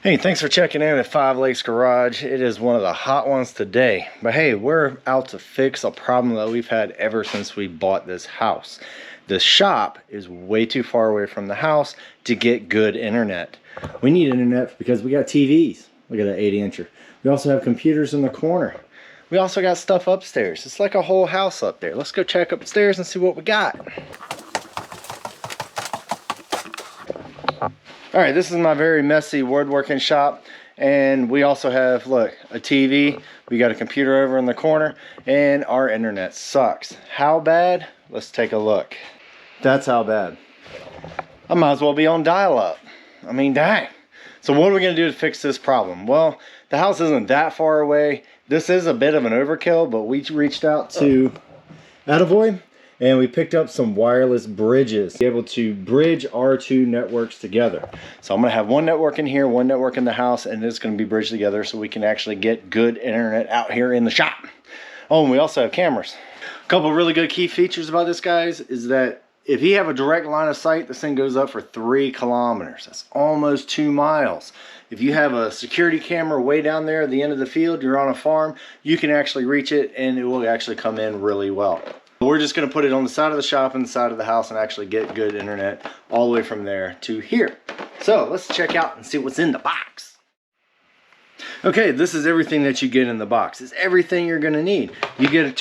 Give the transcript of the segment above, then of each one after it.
Hey, thanks for checking in at Five Lakes Garage. It is one of the hot ones today. But hey, we're out to fix a problem that we've had ever since we bought this house. The shop is way too far away from the house to get good internet. We need internet because we got TVs. Look at that 80-incher. We also have computers in the corner. We also got stuff upstairs. It's like a whole house up there. Let's go check upstairs and see what we got. All right, this is my very messy woodworking shop, and we also have, look, a TV. We got a computer over in the corner, and our internet sucks. How bad? Let's take a look. That's how bad. I might as well be on dial-up. I mean, dang. So what are we gonna do to fix this problem? Well, the house isn't that far away. This is a bit of an overkill, but we reached out to Adalov, and we picked up some wireless bridges to be able to bridge our two networks together. So I'm gonna have one network in here, one network in the house, and it's gonna be bridged together so we can actually get good internet out here in the shop. Oh, and we also have cameras. A couple of really good key features about this, guys, is that if you have a direct line of sight, this thing goes up for 3 kilometers. That's almost 2 miles. If you have a security camera way down there at the end of the field, you're on a farm, you can actually reach it and it will actually come in really well. We're just going to put it on the side of the shop and the side of the house and actually get good internet all the way from there to here. So let's check out and see what's in the box. Okay, this is everything that you get in the box. It's everything you're going to need. You get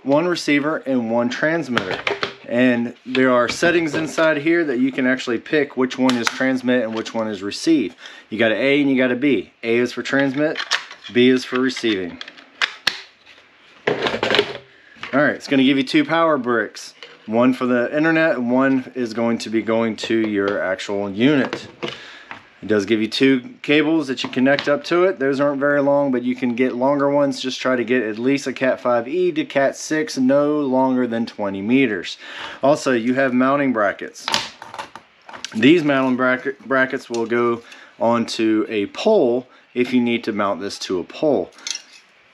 one receiver and one transmitter. And there are settings inside here that you can actually pick which one is transmit and which one is receive. You got an A and you got a B. A is for transmit, B is for receiving. Alright, it's going to give you 2 power bricks. One for the internet and one is going to be going to your actual unit. It does give you 2 cables that you connect up to it. Those aren't very long, but you can get longer ones. Just try to get at least a Cat 5e to Cat 6, no longer than 20 meters. Also, you have mounting brackets. These mounting brackets will go onto a pole if you need to mount this to a pole.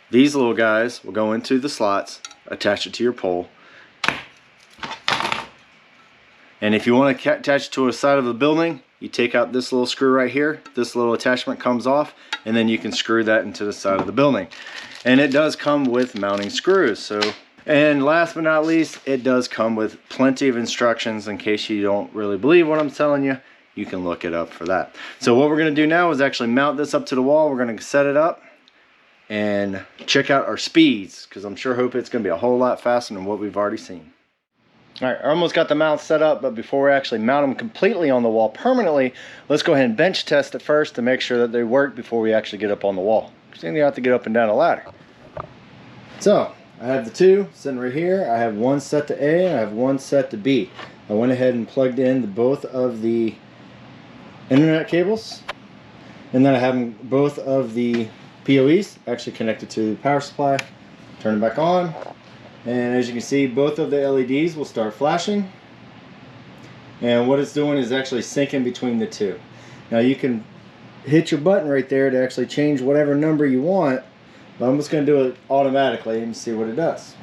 These little guys will go into the slots, attach it to your pole. And if you want to attach it to a side of the building, you take out this little screw right here. This little attachment comes off, and then you can screw that into the side of the building. And it does come with mounting screws. And last but not least, it does come with plenty of instructions in case you don't really believe what I'm telling you. You can look it up for that. So what we're going to do now is actually mount this up to the wall. We're going to set it up and check out our speeds, because I'm sure hope it's going to be a whole lot faster than what we've already seen. Alright, I almost got the mount set up, but before we actually mount them completely on the wall permanently, let's go ahead and bench test it first to make sure that they work before we actually get up on the wall. Because then you have to get up and down a ladder. So, I have the 2 sitting right here. I have one set to A and I have one set to B. I went ahead and plugged in both of the internet cables, and then I have both of the PoEs actually connected to the power supply. Turn it back on. And as you can see, both of the LEDs will start flashing. And what it's doing is actually syncing between the 2. Now you can hit your button right there to actually change whatever number you want. But I'm just going to do it automatically and see what it does.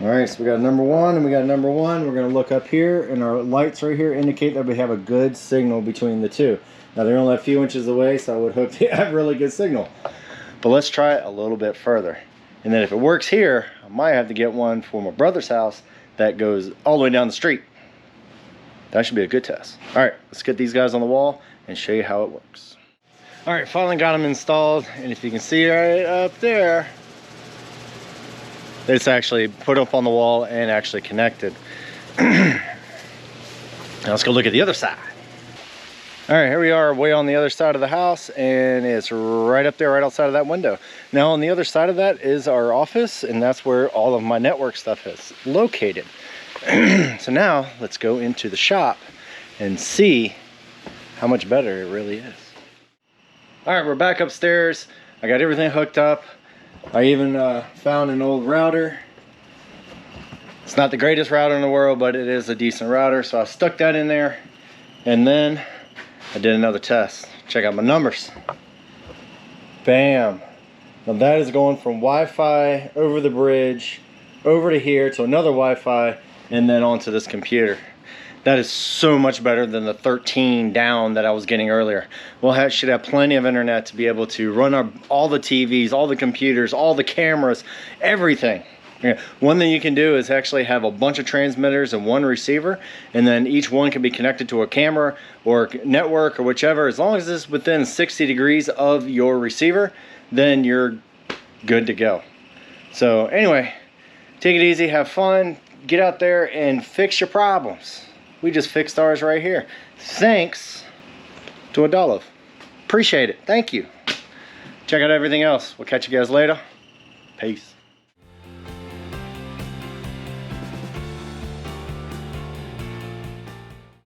Alright, so we got number 1 and we got number 1. We're going to look up here, and our lights right here indicate that we have a good signal between the 2. Now they're only a few inches away, so I would hope they have really good signal. But let's try it a little bit further. And then if it works here, I might have to get one for my brother's house that goes all the way down the street. That should be a good test. All right, let's get these guys on the wall and show you how it works. All right, finally got them installed. And if you can see right up there, it's actually put up on the wall and actually connected. Now let's go look at the other side. All right, here we are way on the other side of the house, and it's right up there, right outside of that window. Now on the other side of that is our office, and that's where all of my network stuff is located. So now let's go into the shop and see how much better it really is. All right, we're back upstairs. I got everything hooked up. I even found an old router. It's not the greatest router in the world, but it is a decent router, so I stuck that in there, and then I did another test. Check out my numbers. Bam. Now that is going from Wi-Fi over the bridge, over to here to another Wi-Fi, and then onto this computer. That is so much better than the 13 down that I was getting earlier. We'll should have plenty of internet to be able to run all the TVs, all the computers, all the cameras, everything. Yeah. One thing you can do is actually have a bunch of transmitters and one receiver, and then each one can be connected to a camera or network or whichever. As long as it's within 60 degrees of your receiver, then you're good to go. So anyway, take it easy, have fun, get out there and fix your problems. We just fixed ours right here. Thanks to Adalov. Appreciate it. Thank you. Check out everything else. We'll catch you guys later. Peace.